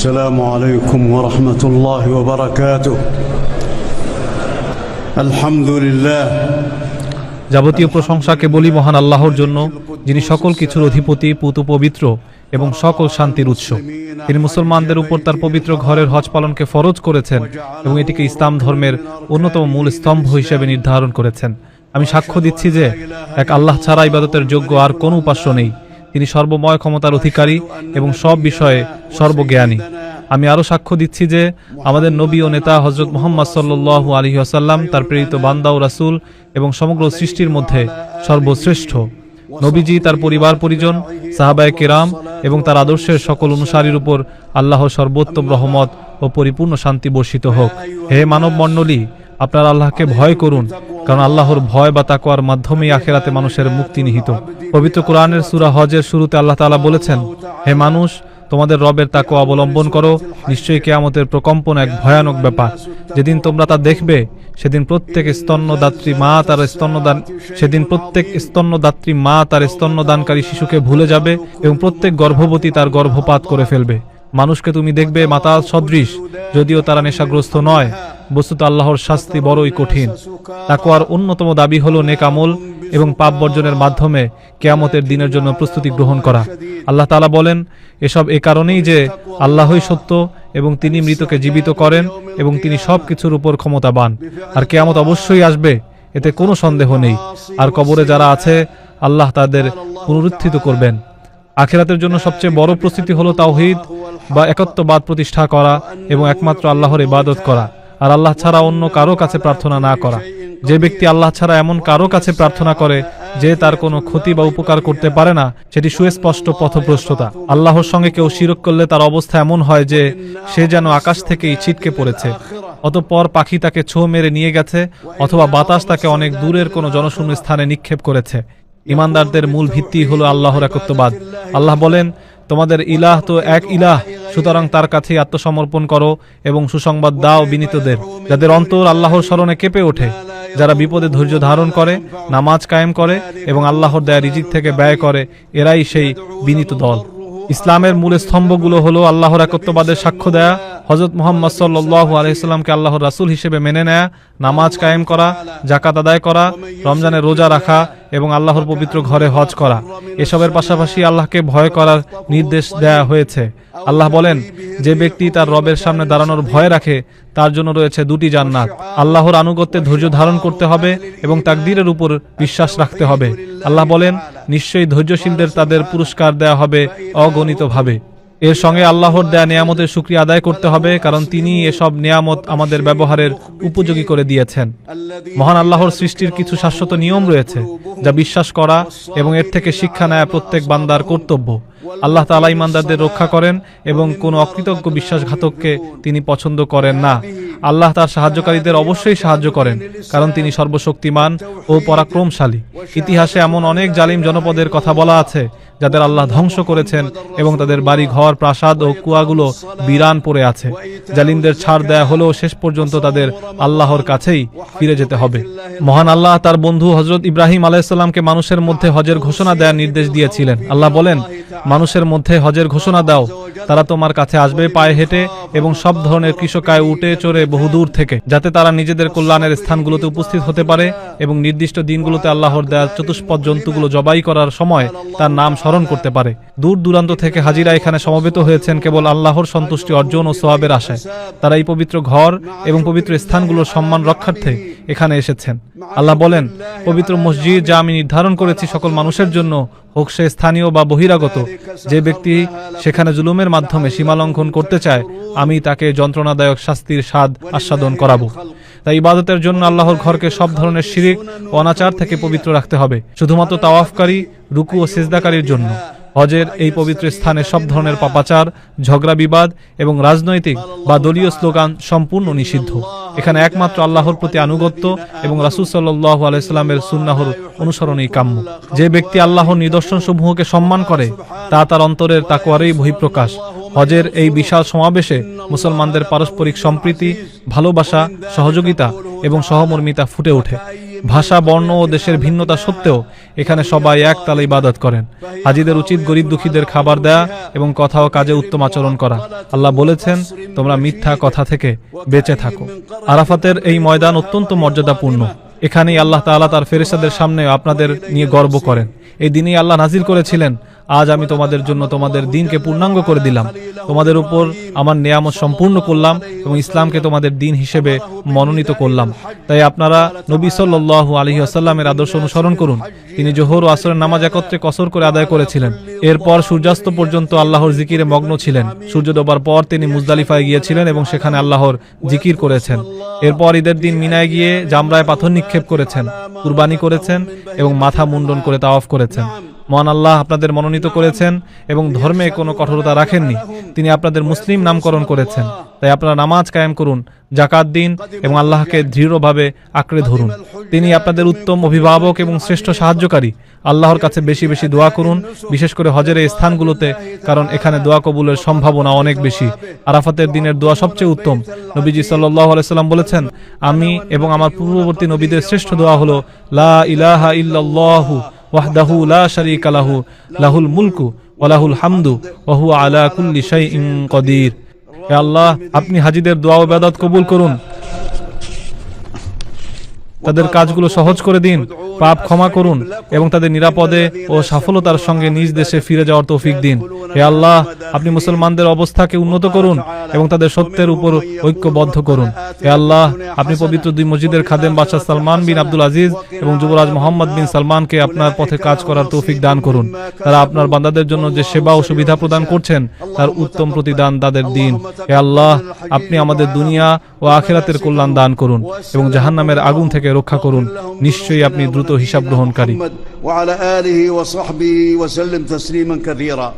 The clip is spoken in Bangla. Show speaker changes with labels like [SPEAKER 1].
[SPEAKER 1] السلام عليكم ورحمة الله وبركاته. الحمد لله.
[SPEAKER 2] যাবতীয় প্রশংসা কেবলই মহান আল্লাহর জন্য, যিনি সকল কিছুর অধিপতি, পুত পবিত্র এবং সকল শান্তির উৎস। তিনি মুসলমানদের উপর তার পবিত্র ঘরের হজ পালনকে ফরজ করেছেন এবং এটিকে ইসলাম ধর্মের অন্যতম মূল স্তম্ভ হিসেবে নির্ধারণ করেছেন। আমি সাক্ষ্য দিচ্ছি যে এক আল্লাহ ছাড়া ইবাদতের যোগ্য আর কোনো উপাস্য নেই। তিনি সর্বময় ক্ষমতার অধিকারী এবং সব বিষয়ে সর্বজ্ঞানী। আমি আরও সাক্ষ্য দিচ্ছি যে আমাদের নবী ও নেতা হযরত মুহাম্মদ সাল্লাল্লাহু আলাইহি ওয়াসাল্লাম তার প্রেরিত বান্দা ও রাসূল এবং সমগ্র সৃষ্টির মধ্যে সর্বশ্রেষ্ঠ। নবীজি, তার পরিবার পরিজন, সাহাবায়ে কেরাম এবং তার আদর্শের সকল অনুসারীর উপর আল্লাহর সর্বোত্তম রহমত ও পরিপূর্ণ শান্তি বর্ষিত হোক। হে মানব মণ্ডলী, আপনারা আল্লাহকে ভয় করুন, কারণ আল্লাহর ভয় বা তাকওয়ার মাধ্যমেই আখিরাতে মানুষের মুক্তি নিহিত। পবিত্র কোরআনের সূরা হজের শুরুতে আল্লাহ তাআলা বলেছেন, হে মানুষ, তোমাদের রবের তাকওয়া অবলম্বন করো, নিশ্চয়ই কিয়ামতের প্রকম্পন এক ভয়ানক ব্যাপার। যেদিন তোমরা তা দেখবে, সেদিন প্রত্যেক স্তন্যদাত্রী মা তার স্তন্যদানকারী শিশুকে ভুলে যাবে এবং প্রত্যেক গর্ভবতী তার গর্ভপাত করে ফেলবে। মানুষকে তুমি দেখবে মাতাল সদৃশ, যদিও তারা নেশাগ্রস্ত নয়। বস্তুত আল্লাহর শাস্তি বড়ই কঠিন। তাকওয়ার অন্যতম দাবি হলো নেক আমল এবং পাপ বর্জনের মাধ্যমে কিয়ামতের দিনের জন্য প্রস্তুতি গ্রহণ করা। আল্লাহ তাআলা বলেন, এসব এ কারণেই যে আল্লাহই সত্য এবং তিনি মৃতকে জীবিত করেন এবং তিনি সব কিছুর উপর ক্ষমতাবান। আর কিয়ামত অবশ্যই আসবে, এতে কোনো সন্দেহ নেই। আর কবরে যারা আছে, আল্লাহ তাদের পুনরুত্থিত করবেন। আখিরাতের জন্য সবচেয়ে বড় প্রস্তুতি হলো তাওহীদ বা একত্ববাদ প্রতিষ্ঠা করা এবং একমাত্র আল্লাহর ইবাদত করা, আর আল্লাহ ছাড়া অন্য কারো কাছে প্রার্থনা না করা। যে ব্যক্তি আল্লাহ ছাড়া এমন কারো কাছে প্রার্থনা করে যে তার কোনো ক্ষতি বা উপকার করতে পারে না, সেটি সুস্পষ্ট পথভ্রষ্টতা। আল্লাহর সঙ্গে কেউ শিরক করলে তার অবস্থা এমন হয় যে সে যেন আকাশ থেকেই ছিটকে পড়েছে, অতঃপর পাখি তাকে ছোঁ মেরে নিয়ে গেছে, অথবা বাতাস তাকে অনেক দূরের কোনো জনশূন্য স্থানে নিক্ষেপ করেছে। ইমানদারদের মূল ভিত্তি হলো আল্লাহর একত্ববাদ। আল্লাহ বলেন, তোমাদের ইলাহ তো এক ইলাহ, সুতরাং তার কাছেই আত্মসমর্পণ করো এবং সুসংবাদ দাও বিনীতদের, যাদের অন্তর আল্লাহর স্মরণে কেঁপে ওঠে, যারা বিপদে ধৈর্য ধারণ করে, নামাজ কায়েম করে এবং আল্লাহর দেয়া রিজিক থেকে ব্যয় করে, এরাই সেই বিনীত দল। ইসলামের মূল স্তম্ভগুলো হলো আল্লাহর একত্ববাদের সাক্ষ্য দেয়া, হযরত মুহাম্মদ সাল্লাল্লাহু আলাইহি সাল্লামকে আল্লাহর রাসূল হিসেবে মেনে নেয়া, নামাজ কায়েম করা, যাকাত আদায় করা, রমজানের রোজা রাখা এবং আল্লাহর পবিত্র ঘরে হজ করা। এসবের পাশাপাশি আল্লাহকে ভয় করার নির্দেশ দেয়া হয়েছে। আল্লাহ বলেন, যে ব্যক্তি তার রবের সামনে দাঁড়ানোর ভয় রাখে, তার জন্য রয়েছে দুটি জান্নাত। আল্লাহর আনুগত্যে ধৈর্য ধারণ করতে হবে এবং তাকদীরের উপর বিশ্বাস রাখতে হবে। আল্লাহ বলেন, নিশ্চয়ই ধৈর্যশীলদের তাদের পুরস্কার দেয়া হবে অগণিতভাবে। এর সঙ্গে আল্লাহর দেয়া নিয়ামতের শুকরিয়া আদায় করতে হবে, কারণ তিনি এসব নিয়ামত আমাদের ব্যবহারের উপযোগী করে দিয়েছেন। মহান আল্লাহর সৃষ্টির কিছু শাশ্বত নিয়ম রয়েছে, যা বিশ্বাস করা এবং এর থেকে শিক্ষা নেয়া প্রত্যেক বান্দার কর্তব্য। আল্লাহ তাআলা ঈমানদারদের রক্ষা করেন এবং কোন অকৃতজ্ঞ বিশ্বাসঘাতককে তিনি পছন্দ করেন না। আল্লাহ তার সাহায্যকারীদের অবশ্যই সাহায্য করেন, কারণ তিনি সর্বশক্তিমান ও পরাক্রমশালী। ইতিহাসে এমন অনেক জালিম জনপদের কথা বলা আছে, যাদের আল্লাহ ধ্বংস করেছেন এবং তাদের বাড়ি ঘর, প্রাসাদ ও কুয়াগুলো বিরান পড়ে আছে। জালিমদের ছাড় দেয়া হলেও শেষ পর্যন্ত তাদের আল্লাহর কাছেই ফিরে যেতে হবে। মহান আল্লাহ তার বন্ধু হযরত ইব্রাহিম আলাইহিস সালামকে মানুষের মধ্যে হজের ঘোষণা দেওয়ার নির্দেশ দিয়েছিলেন। আল্লাহ বলেন, মানুষের মধ্যে হজের ঘোষণা দাও, তারা তোমার কাছে আসবে পায়ে হেঁটে এবং সব ধরনের কৃষকায় উটে চড়ে বহুদূর থেকে, যাতে তারা নিজেদের কল্যাণের স্থানগুলোতে উপস্থিত হতে পারে এবং নির্দিষ্ট দিনগুলোতে আল্লাহর দেয়া চতুষ্পদ জন্তুগুলো জবাই করার সময় তার নাম স্মরণ করতে পারে। দূর দূরান্ত থেকে হাজিরা এখানে সমবেত হয়েছেন কেবল আল্লাহর সন্তুষ্টি অর্জন ও সওয়াবের আশায়। তারা এই পবিত্র ঘর এবং পবিত্র স্থানগুলোর সম্মান রক্ষার্থে এখানে এসেছেন। আল্লাহ বলেন, পবিত্র মসজিদ যা আমি নির্ধারণ করেছি সকল মানুষের জন্য, হোক সে স্থানীয় বা বহিরাগত, যে ব্যক্তি সেখানে জুলুমের মাধ্যমে সীমালঙ্ঘন করতে চায়, আমি তাকে যন্ত্রণাদায়ক শাস্তির স্বাদ আস্বাদন করাবো। তাই ইবাদতের জন্য আল্লাহর ঘরকে সব ধরনের শিরিক ও অনাচার থেকে পবিত্র রাখতে হবে, শুধুমাত্র তাওয়াফকারী, রুকু ও সিজদাকারীর জন্য। হজের এই পবিত্র স্থানে সব ধরনের পাপাচার, ঝগড়া বিবাদ এবং রাজনৈতিক বা দলীয় স্লোগান সম্পূর্ণ নিষিদ্ধ। এখানে একমাত্র আল্লাহর প্রতি আনুগত্য এবং রাসূল সাল্লাল্লাহু আলাইহি সাল্লামের সুন্নাহর অনুসরণই কাম্য। যে ব্যক্তি আল্লাহর নিদর্শনসমূহকে সম্মান করে, তা তার অন্তরের তাকওয়ারই বহিঃপ্রকাশ। হজের এই বিশাল সমাবেশে মুসলমানদের পারস্পরিক সম্প্রীতি, ভালোবাসা, সহযোগিতা এবং সহমর্মিতা ফুটে ওঠে। ভাষা, বর্ণ ও দেশের ভিন্নতা সত্ত্বেও এখানে সবাই এক তালে ইবাদত করেন। হাজিদের উচিত গরিব দুঃখীদের খাবার দেয়া এবং কথা ও কাজে উত্তম আচরণ করা। আল্লাহ বলেছেন, তোমরা মিথ্যা কথা থেকে বেঁচে থাকো। আরাফাতের এই ময়দান অত্যন্ত মর্যাদাপূর্ণ। এখানেই আল্লাহ তাআলা তার ফেরেশতাদের সামনে আপনাদের নিয়ে গর্ব করেন। এই দিনেই আল্লাহ নাজিল করেছিলেন, আজ আমি তোমাদের জন্য তোমাদের দ্বীনকে পূর্ণাঙ্গ করে দিলাম, তোমাদের উপর আমার নেয়ামত সম্পূর্ণ করলাম এবং ইসলামকে তোমাদের দ্বীন হিসেবে মনোনীত করলাম। তাই আপনারা নবী সাল্লাল্লাহু আলাইহি ওয়াসাল্লামের আদর্শ অনুসরণ করুন। তিনি জোহর ও আসরের নামাজ একত্রে কসর করে আদায় করেছিলেন। এরপর সূর্যাস্ত পর্যন্ত আল্লাহর জিকিরে মগ্ন ছিলেন। সূর্য ডোবার পর তিনি মুজদালিফায় গিয়েছিলেন এবং সেখানে আল্লাহর জিকির করেছেন। এরপর ঈদের দিন মিনায় গিয়ে জামরায় পাথর নিক্ষেপ করেছেন, কুরবানি করেছেন এবং মাথা মুন্ডন করে তাওয়াফ করেছেন। মহান আল্লাহ আপনাদের মনোনীত করেছেন এবং ধর্মে কোনো কঠোরতা রাখেননি। তিনি আপনাদের মুসলিম নামকরণ করেছেন। তাই আপনারা নামাজ কায়েম করুন, যাকাত দিন এবং আল্লাহকে দৃঢ়ভাবে আঁকড়ে ধরুন। তিনি আপনাদের উত্তম অভিভাবক এবং শ্রেষ্ঠ সাহায্যকারী। আল্লাহর কাছে বেশি বেশি দোয়া করুন, বিশেষ করে হজের এই স্থানগুলোতে, কারণ এখানে দোয়া কবুলের সম্ভাবনা অনেক বেশি। আরাফাতের দিনের দোয়া সবচেয়ে উত্তম। নবীজি সাল্লাল্লাহু আলাইহি সাল্লাম বলেছেন, আমি এবং আমার পূর্ববর্তী নবীদের শ্রেষ্ঠ দোয়া হলো লা ইলাহা ইল্লাল্লাহু ওয়াহদাহু লা শারীকা লাহু লাহুল মুলকু ওয়া লাহুল হামদু ওয়া হুয়া আলা কুল্লি শাইইন কাদির। হে আল্লাহ, আপনি হাজীদের দোয়া ও ইবাদত কবুল করুন, তাদের কাজগুলো সহজ করে দিন, পাপ ক্ষমা করুন এবং তাদের নিরাপদে ও সফলতার সঙ্গে নিজ দেশে ফিরে যাওয়ার তৌফিক দিন। হে আল্লাহ, আপনি মুসলমানদের অবস্থাকে উন্নত করুন এবং তাদের সত্যের উপর ঐক্যবদ্ধ করুন। হে আল্লাহ, আপনি পবিত্র দুই মসজিদের খাদেম বাদশাহ সালমান বিন আব্দুল আজিজ এবং যুবরাজ মোহাম্মদ বিন সালমানকে আপনার পথে কাজ করার তৌফিক দান করুন। তারা আপনার বান্দাদের জন্য যে সেবা ও সুবিধা প্রদান করছেন তার উত্তম প্রতিদান তাদের দিন। হে আল্লাহ, আপনি আমাদের দুনিয়া ও আখিরাতের কল্যাণ দান করুন এবং জাহান্নামের আগুন থেকে রক্ষা করুন। নিশ্চয়ই আপনি দ্রুত হিসাব গ্রহণকারী।
[SPEAKER 1] وعلى آله وصحبه وسلم تسليما كثيرا।